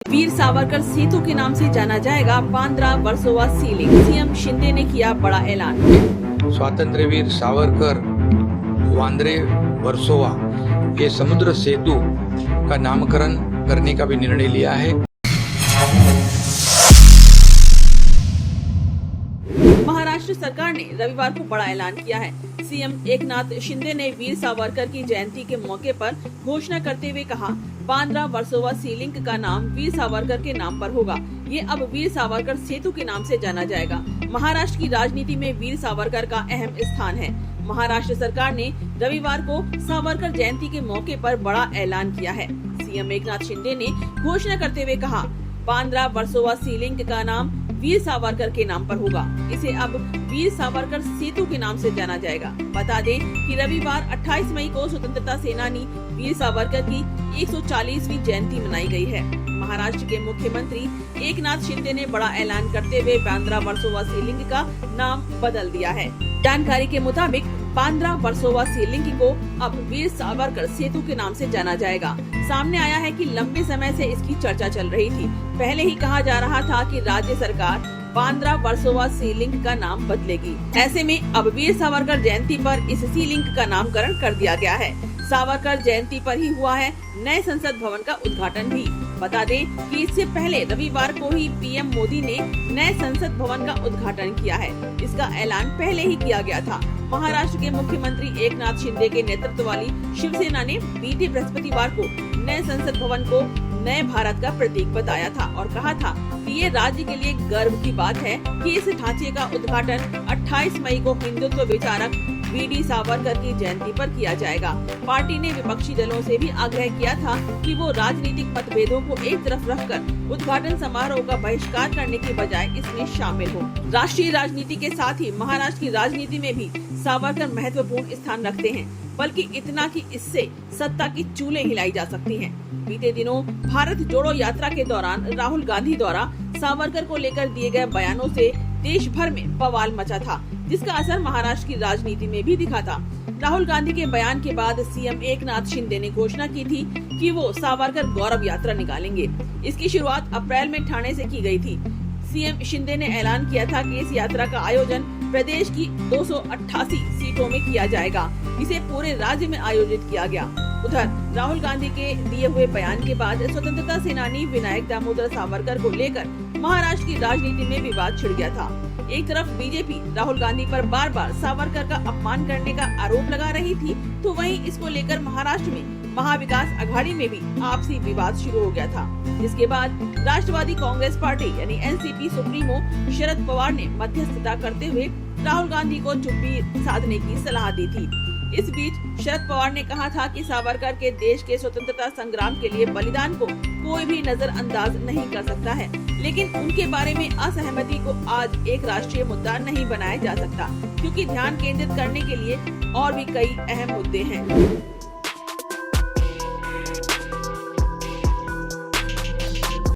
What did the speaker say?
वीर सावरकर सेतु के नाम से जाना जाएगा 15 वर्सोवा सीलिंग। सीएम शिंदे ने किया बड़ा ऐलान। स्वातंत्र्यवीर सावरकर वांद्रे वर्सोवा ये समुद्र सेतु का नामकरण करने का भी निर्णय लिया है। महाराष्ट्र सरकार ने रविवार को बड़ा ऐलान किया है। सीएम एकनाथ शिंदे ने वीर सावरकर की जयंती के मौके पर घोषणा करते हुए कहा, 15 वर्सोवा सी लिंक का नाम वीर सावरकर के नाम पर होगा। ये अब वीर सावरकर सेतु के नाम से जाना जाएगा। महाराष्ट्र की राजनीति में वीर सावरकर का अहम स्थान है। महाराष्ट्र सरकार ने रविवार को सावरकर जयंती के मौके पर बड़ा ऐलान किया है। सीएम एकनाथ शिंदे ने घोषणा करते हुए कहा, 15 वर्सोवा सी लिंक का नाम वीर सावरकर के नाम पर होगा। इसे अब वीर सावरकर सेतु के नाम से जाना जाएगा। बता दें कि रविवार 28 मई को स्वतंत्रता सेनानी वीर सावरकर की 140वीं जयंती मनाई गई है। महाराष्ट्र के मुख्यमंत्री एकनाथ शिंदे ने बड़ा ऐलान करते हुए 15 वर्सोवा सी लिंक का नाम बदल दिया है। जानकारी के मुताबिक 15 वर्सोवा सी लिंक को अब वीर सावरकर सेतु के नाम से जाना जाएगा। सामने आया है कि लंबे समय से इसकी चर्चा चल रही थी। पहले ही कहा जा रहा था कि राज्य सरकार 15 वर्सोवा सी लिंक का नाम बदलेगी। ऐसे में अब वीर सावरकर जयंती पर इस सी लिंक का नामकरण कर दिया गया है। सावरकर जयंती पर ही हुआ है नए संसद भवन का उद्घाटन भी। बता दें कि इससे पहले रविवार को ही पीएम मोदी ने नए संसद भवन का उद्घाटन किया है। इसका ऐलान पहले ही किया गया था। महाराष्ट्र के मुख्यमंत्री एकनाथ शिंदे के नेतृत्व वाली शिवसेना ने बीते बृहस्पतिवार को नए संसद भवन को नए भारत का प्रतीक बताया था और कहा था कि ये राज्य के लिए गर्व की बात है कि इस ढांचे का उद्घाटन 28 मई को हिंदुत्व विचारक वीडी सावरकर की जयंती पर किया जाएगा। पार्टी ने विपक्षी दलों से भी आग्रह किया था कि वो राजनीतिक मतभेदों को एक तरफ रखकर उद्घाटन समारोह का बहिष्कार करने की बजाय इसमें शामिल हो। राष्ट्रीय राजनीति के साथ ही महाराष्ट्र की राजनीति में भी सावरकर महत्वपूर्ण स्थान रखते हैं, बल्कि इतना कि इससे सत्ता की चूलें हिलाई जा सकती हैं। बीते दिनों भारत जोड़ो यात्रा के दौरान राहुल गांधी द्वारा सावरकर को लेकर दिए गए बयानों से देश भर में बवाल मचा था, जिसका असर महाराष्ट्र की राजनीति में भी दिखा था। राहुल गांधी के बयान के बाद सीएम एकनाथ शिंदे ने घोषणा की थी कि वो सावरकर गौरव यात्रा निकालेंगे। इसकी शुरुआत अप्रैल में ठाणे से की गई थी। सीएम शिंदे ने ऐलान किया था कि इस यात्रा का आयोजन प्रदेश की 288 सीटों में किया जाएगा। इसे पूरे राज्य में आयोजित किया गया। उधर राहुल गांधी के दिए हुए बयान के बाद स्वतंत्रता सेनानी विनायक दामोदर सावरकर को लेकर महाराष्ट्र की राजनीति में विवाद छिड़ गया था। एक तरफ बीजेपी राहुल गांधी पर बार बार सावरकर का अपमान करने का आरोप लगा रही थी, तो वहीं इसको लेकर महाराष्ट्र में महाविकास अघाड़ी में भी आपसी विवाद शुरू हो गया था। जिसके बाद राष्ट्रवादी कांग्रेस पार्टी यानी एनसीपी सुप्रीमो शरद पवार ने मध्यस्थता करते हुए राहुल गांधी को चुप्पी साधने की सलाह दी थी। इस बीच शरद पवार ने कहा था कि सावरकर के देश के स्वतंत्रता संग्राम के लिए बलिदान को कोई भी नजरअंदाज नहीं कर सकता है, लेकिन उनके बारे में असहमति को आज एक राष्ट्रीय मुद्दा नहीं बनाया जा सकता, क्योंकि ध्यान केंद्रित करने के लिए और भी कई अहम मुद्दे हैं।